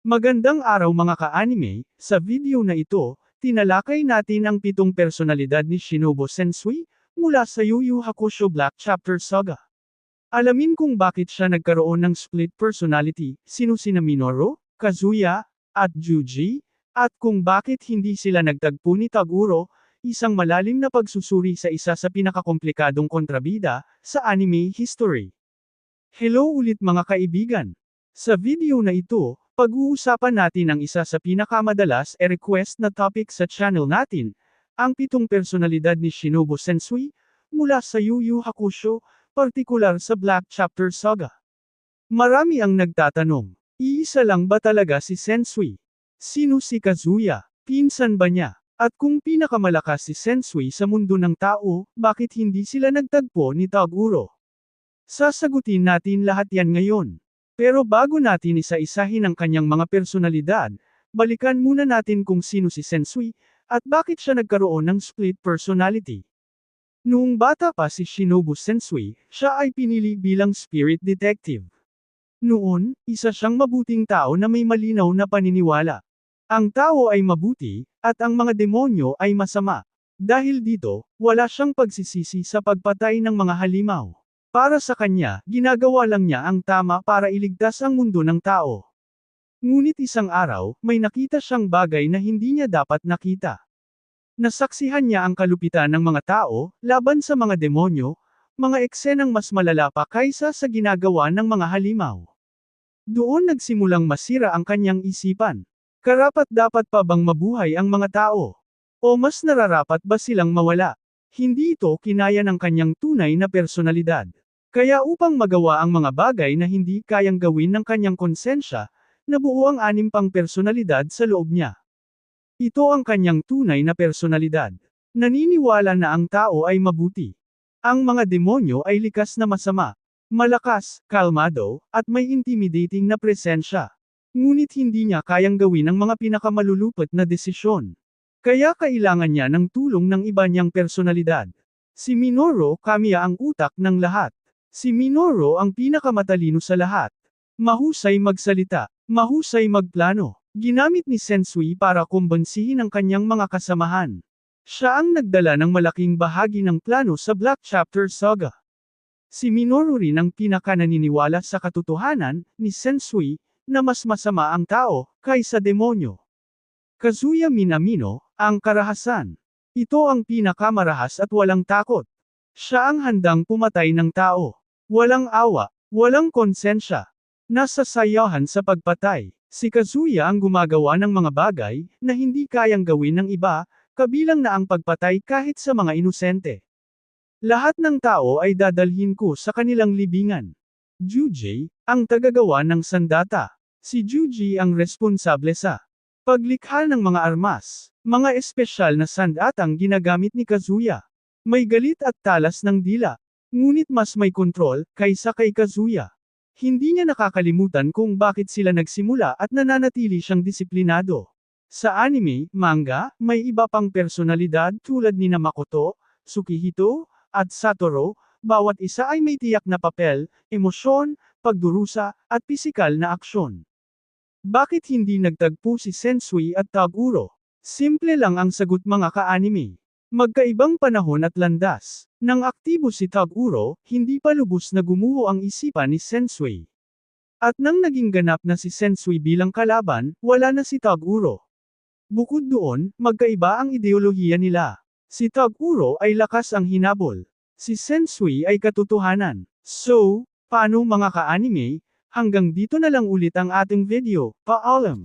Magandang araw mga ka-anime, sa video na ito, tinalakay natin ang 7 personalidad ni Shinobu Sensui, mula sa Yu Yu Hakusho Black Chapter Saga. Alamin kung bakit siya nagkaroon ng split personality, sino sina Minoru, Kazuya, at Yuji, at kung bakit hindi sila nagtagpo ni Taguro, isang malalim na pagsusuri sa isa sa pinakakomplikadong kontrabida, sa anime history. Hello ulit mga kaibigan! Sa video na ito, pag-uusapan natin ang isa sa pinakamadalas request na topic sa channel natin, ang 7 personalidad ni Shinobu Sensui, mula sa Yu Yu Hakusho, partikular sa Black Chapter Saga. Marami ang nagtatanong, iisa lang ba talaga si Sensui? Sino si Kazuya? Pinsan ba niya? At kung pinakamalakas si Sensui sa mundo ng tao, bakit hindi sila nagtagpo ni Taguro? Sasagutin natin lahat yan ngayon. Pero bago natin isa-isahin ang kanyang mga personalidad, balikan muna natin kung sino si Sensui, at bakit siya nagkaroon ng split personality. Noong bata pa si Shinobu Sensui, siya ay pinili bilang spirit detective. Noon, isa siyang mabuting tao na may malinaw na paniniwala. Ang tao ay mabuti, at ang mga demonyo ay masama. Dahil dito, wala siyang pagsisisi sa pagpatay ng mga halimaw. Para sa kanya, ginagawa lang niya ang tama para iligtas ang mundo ng tao. Ngunit isang araw, may nakita siyang bagay na hindi niya dapat nakita. Nasaksihan niya ang kalupitan ng mga tao, laban sa mga demonyo, mga eksenang mas malala pa kaysa sa ginagawa ng mga halimaw. Doon nagsimulang masira ang kanyang isipan. Karapat-dapat pa bang mabuhay ang mga tao? O mas nararapat ba silang mawala? Hindi ito kinaya ng kanyang tunay na personalidad. Kaya upang magawa ang mga bagay na hindi kayang gawin ng kanyang konsensya, nabuo ang 6 pang personalidad sa loob niya. Ito ang kanyang tunay na personalidad. Naniniwala na ang tao ay mabuti. Ang mga demonyo ay likas na masama, malakas, kalmado, at may intimidating na presensya. Ngunit hindi niya kayang gawin ang mga pinakamalulupot na desisyon. Kaya kailangan niya ng tulong ng iba niyang personalidad. Si Minoru Kamiya ang utak ng lahat. Si Minoru ang pinakamatalino sa lahat. Mahusay magsalita, mahusay magplano. Ginamit ni Sensui para kumbansihin ang kanyang mga kasamahan. Siya ang nagdala ng malaking bahagi ng plano sa Black Chapter Saga. Si Minoru rin ang pinakananiniwala sa katotohanan ni Sensui na mas masama ang tao kaysa demonyo. Kazuya Minamino, ang karahasan. Ito ang pinakamarahas at walang takot. Siya ang handang pumatay ng tao. Walang awa, walang konsensya. Nasasayahan sa pagpatay. Si Kazuya ang gumagawa ng mga bagay na hindi kayang gawin ng iba, kabilang na ang pagpatay kahit sa mga inosente. Lahat ng tao ay dadalhin ko sa kanilang libingan. Yuji, ang tagagawa ng sandata. Si Yuji ang responsable sa paglikha ng mga armas, mga espesyal na sandatang ginagamit ni Kazuya. May galit at talas ng dila. Ngunit mas may kontrol, kaysa kay Kazuya. Hindi niya nakakalimutan kung bakit sila nagsimula at nananatili siyang disiplinado. Sa anime, manga, may iba pang personalidad tulad ni Makoto, Tsukihito, at Satoru, bawat isa ay may tiyak na papel, emosyon, pagdurusa, at pisikal na aksyon. Bakit hindi nagtagpo si Sensui at Taguro? Simple lang ang sagot mga ka-anime. Magkaibang panahon at landas. Nang aktibo si Taguro, hindi pa lubos na gumuho ang isipan ni Sensui. At nang naging ganap na si Sensui bilang kalaban, wala na si Taguro. Bukod doon, magkaiba ang ideolohiya nila. Si Taguro ay lakas ang hinabol. Si Sensui ay katotohanan. So, paano mga ka-anime? Hanggang dito na lang ulit ang ating video. Paalam!